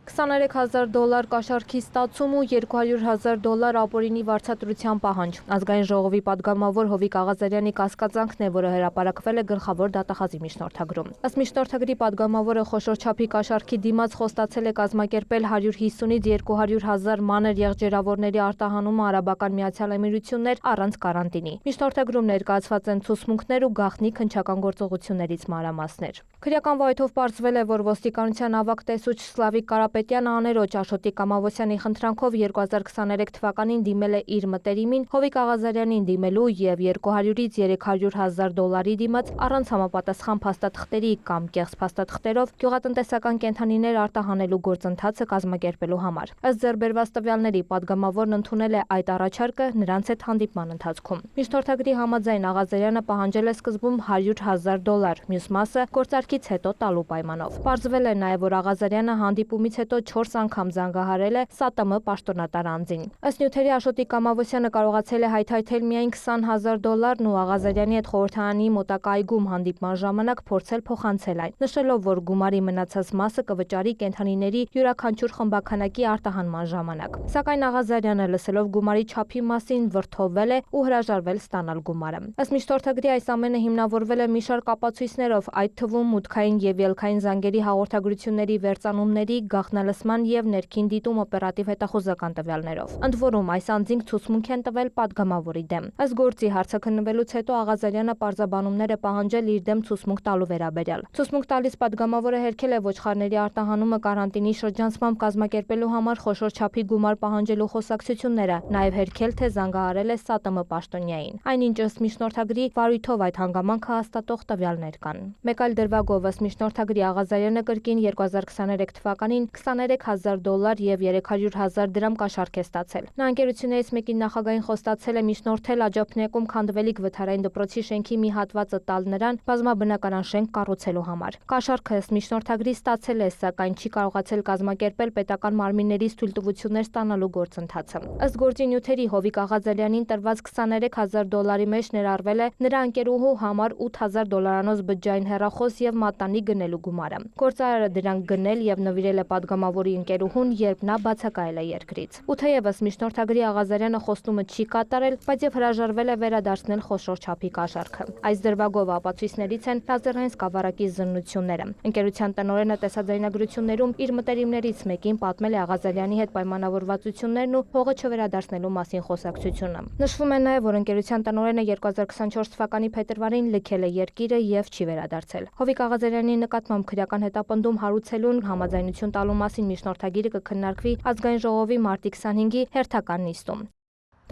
$23,000 կաշառքի ստացում ու $200,000 ապօրինի վարձատրության պահանջ։ Ազգային ժողովի պատգամավոր Հովիկ Աղազարյանի կասկածանքն է, որը հրապարակվել է Գլխավոր դատախազի միջնորդագրում։ Ըստ միջնորդագրի պատգամավորը խոշոր չափի կաշառքի դիմաց խոստացել է կազմակերպել 150-ից 200,000 մանր եղջերավորների արտահանումը Արաբական Միացյալ Էմիրություններ առանց կարանտինի։ Միջնորդագրում ներկայացված են ցուցմունքներ ու գաղտնի քննչական գործողություններից մանրամասներ։ Քրեական վայթով պարզվել է, որ ոստիկանության ավագ տեսուչ Սլավիկ Կարապետյանը աներոջ Աշոտիկ Կամավոսյանի խնդրանքով 2023 թվականին դիմել է իր մտերիմին Հովիկ Աղազարյանին դիմելու և $200-ից $300,000 դիմաց առանց համապատասխան փաստաթղթերի կամ կեղծ փաստաթղթերով գյուղատնտեսական կենդանիներ արտահանելու գործընթացը կազմակերպելու համար։ Ըստ ձեռքբերված տվյալների, պատգամավորն ընդունել է այդ առաջարկը նրանց հետ հանդիպման ընթացքում։ Միջնորդագրի համաձայն Աղազարյանը պահանջել է սկզբում $100,000, մյուս մասը գործարքից հետո տալու պայմանով։ Պարզվել է նաև, որ Աղազարյանը հանդիպումից հետո 4 անգամ զանգահարել է ՍԱՏՄ պաշտոնատար անձին։ Ըստ նյութերի Աշոտիկ Կամավոսյանը կարողացել է հայթայթել միայն $20,000 ու Աղազարյանի հետ խորհրդարանի մոտակա այգում հանդիպման ժամանակ փորձել փոխանցել այն, նշելով, որ գումարի մնացած մասը կվճարի կենդանիների յուրաքանչյուր խմբաքանակի արտահանման ժամանակ։ Սակայն Աղազարյանը, լսելով գումարի չափի մասին, վրդովվել է ու հրաժարվել ստանալ գումարը։ Ըստ միջնորդագրի այս ամենը հիմնավորվել է մի շարք ապացույցներով, այդ թվում մուտքային և ելքային զանգերի հաղորդագրությունների վերծանումների, գաղտնալսման և ներքին դիտում օպերատիվ հետախուզական տվյալներով։ Ընդ որում, այս անձինք ցուցմունք են տվել պատգամավորի դեմ։ Ըստ գործի հարցը քննվելուց հետո Աղազարյանը պարզաբանումներ է պահանջել իր դեմ ցուցմունք տալու վերաբերյալ։ Ցուցմունք տալիս պատգամավորը հերքել է ոչխարների արտահանումը կարանտինի շրջանցմամբ կազմակերպելու համար խոշոր չափի գումար պահանջելու խոսակցությունները, նաև հերքել, թե զանգահարել է ՍԱՏՄ պաշտոնյային։ Այնինչ, ըստ միջնորդագրի, վարույթով այդ հանգամանքը հաստատող տվյալներ կան։ Մեկ այլ դրվագով ըստ միջնորդագրի Աղազարյանը կրկին 2023 թվականին $20,000 և $300,000 կաշառք է ստացել։ Նա ընկերություններից մեկի նախագահին խոստացել է միջնորդել Աջափնյակում քանդվելիք վթարային դպրոցի շենքի մի հատվածը տալ նրան բազմաբնակարան շենք կառուցելու համար։ Կաշառքը ըստ միջնորդագրի ստացել է, սակայն չի կարողացել կազմակերպել պետական մարմիններից թույլտվություններ ստանալու գործընթացը։ Ըստ գործի նյութերի Հովիկ Աղազարյանին տրված $23,000 մեջ ներառվել է նրա ընկերուհու համար $8,000-անոց բջջային հեռախոս և մատանի գնելու գումարը։ Գործարարը դրանք գնել և նվիրել է պատգամավորի ընկերուհուն, երբ նա բացակայել է երկրից։ Ու թեևս միջնորդագրի Աղազարյանը խոստումը չի կատարել, բայց և հրաժարվել է վերադարձնել խոշոր չափի կաշառքը։ Այս դրվագով ապացույցներից են լազերային սկավառակի զննությունները։ Ընկերության տնօրենը տեսաձայնագրություններում իր մտերիմներից մեկին պատմել է Աղազարյանի հետ պայմանավորվածություններն ու հողը չվերադարձնելու մասին խոսակցությունը։ Նշվում է նաև, որ ընկերության տնօրենը 2024 թվականի փետրվարին լքել է երկիրը և չի վերադարձել։ Հովիկ Աղազարյանի նկատմամբ քրեական հետապնդում հարուցելուն համաձայնություն տալու մասին միջնորդագիրը կքննարկվի Ազգային ժողովի մարտի 25-ի հերթական նիստում։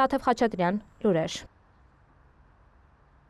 Տաթև Խաչատրյան, լուրեր։